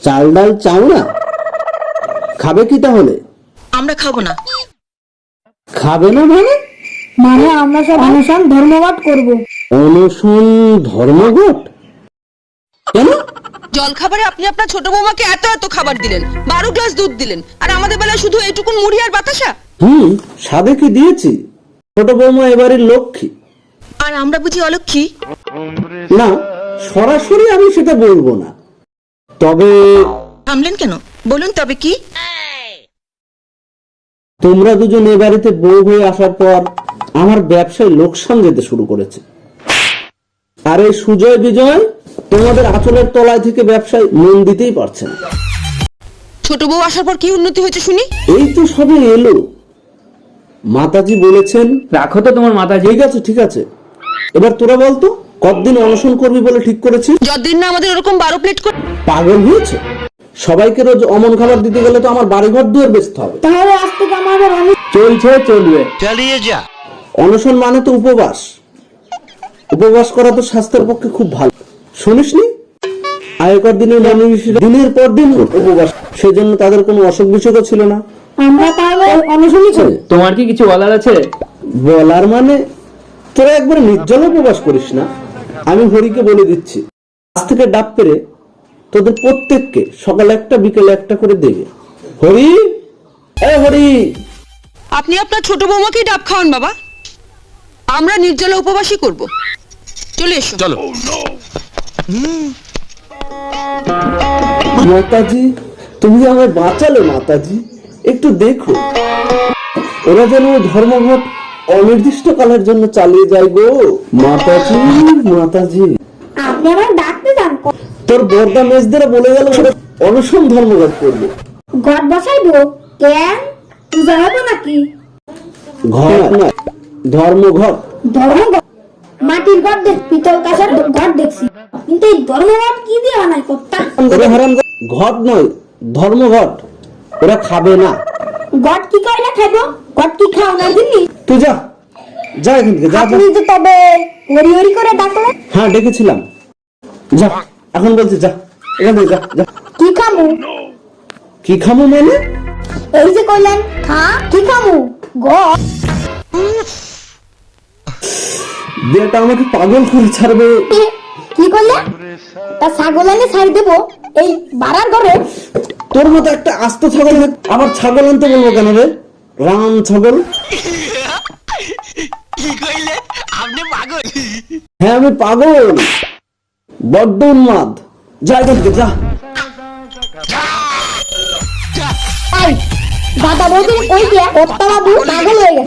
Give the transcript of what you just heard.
চাল ডাল চাও না? খাবে কি তাহলে? আমরা খাবো না। খাবে না মানে? মানে আমরা সব অনশন ধর্মঘট করব। অনশন ধর্মঘট? কেন? জল খাবারে আপনি আপনার ছোট বৌমাকে এত এত খাবার দিলেন, 12 গ্লাস দুধ দিলেন, আর আমাদের বেলায় শুধু এইটুকুন মুড়ি আর বাতাসা। সাধে কি দিয়েছি? ছোট বৌমা এবারের লক্ষ্মী। আর আমরা বুঝি অলক্ষ্মী? না, সরাসরি আমি সেটা বলবো না, তবে থামলেন কেন? বলুন তবে কি? তোমরা দুজন এ বাড়িতে বউ হয়ে আসার পর আমার ব্যবসায় লোকসান যেতে শুরু করেছে। আর এই সুজয় বিজয় তোমাদের আঁচলের তলায় থেকে ব্যবসায় মন দিতেই পারছে না। ছোট বউ আসার পর কি উন্নতি হয়েছে শুনি? এই তো সবে এলো। মাতাজি বলেছেন। রাখো তো তোমার মাতাজি। ঠিক আছে, এবার তোরা বলতো কতদিন অনশন করবি বলে ঠিক করেছিস? যতদিন না আমাদের ওরকম 12 প্লেট করে। পাগল হয়েছে? সবাইকে রোজ অমন খাবার দিতে গেলে তো আমার বাড়িঘর দুয়ার বেচতে হবে। তাহলে আজ থেকে আমাদের চলছে, চলবে, চালিয়ে যা। অনশন মানে তো উপবাস। উপবাস করা তো স্বাস্থ্যের পক্ষে খুব ভালো, শুনিসনি? আগেকার দিনের মানুষেরা দিনের পর দিন উপবাস, সেজন্য তাদের কোনো অসুখ বিসুখও ছিল না। আমরা তাহলে অনশনই করি। তোমার কি কিছু বলার আছে? বলার মানে, তোরা একবার নির্জল উপবাস করিস না। আমি হরিকে বলে দিচ্ছি, আজ থেকে ডাব পেরে তোদের প্রত্যেককে সকালে একটা বিকেলে একটা করে দেবে। হরি, এ হরি, আপনি আপনার ছোট বৌমাকেই ডাব খাওয়ান বাবা। আমরা নির্জলা উপবাসই করব। চলে এসো। চলো। মাতাজি, তুমি আমায় বাঁচালে মাতাজি। একটু দেখো, ওরা যেন ধর্মঘট অনির্দিষ্ট কালের জন্য চালিয়ে যায় গো। মাতাজি, মাতাজি, আপনি আমার ডাকতে যান। তোর বর্দা মেজদের বলে গেল অনশন ধর্মঘট করবে। ঘট বসাইবো কেন? পূজা হবে নাকি? ঘট নয়, ধর্মঘট। ধর্মঘট? মাটির ঘট দেখ, পিতল কাঁসার ঘট দেখছি, কিন্তু এই ধর্মঘট কি দিয়ে বানাই কর্তা? ঘট নয়, ধর্মঘট। ওরা খাবে না। ঘট কি কইলা খাইবো? ঘট কি খাও না দিনি? তুই যা, যা এখান থেকে, যা। আপনি যে তবে হরি হরি করে ডাকলেন। হ্যাঁ, ডেকেছিলাম। যা, এখন বলছি যা এখান থেকে, যা যা। কি খামু? কি খামো মানে? এই যে কইলেন খা, কি খামু? ঘট? বিয়েটা আমাকে পাগল করে ছাড়বে। কি করলে? তা ছাগল এনে ছাড় দেবো এই বাড়ার ঘরে? তোর মতো একটা আস্ত ছাগল আবার ছাগল আনতে বলবো কেন রে? রাম ছাগল। কি কইলে? আপনি পাগল? হ্যাঁ, আমি পাগল, বড্ড উন্মাদ। যা এখান থেকে, যা। দাদা বৌদি ওই যে বাবু পাগল হয়ে গেছে।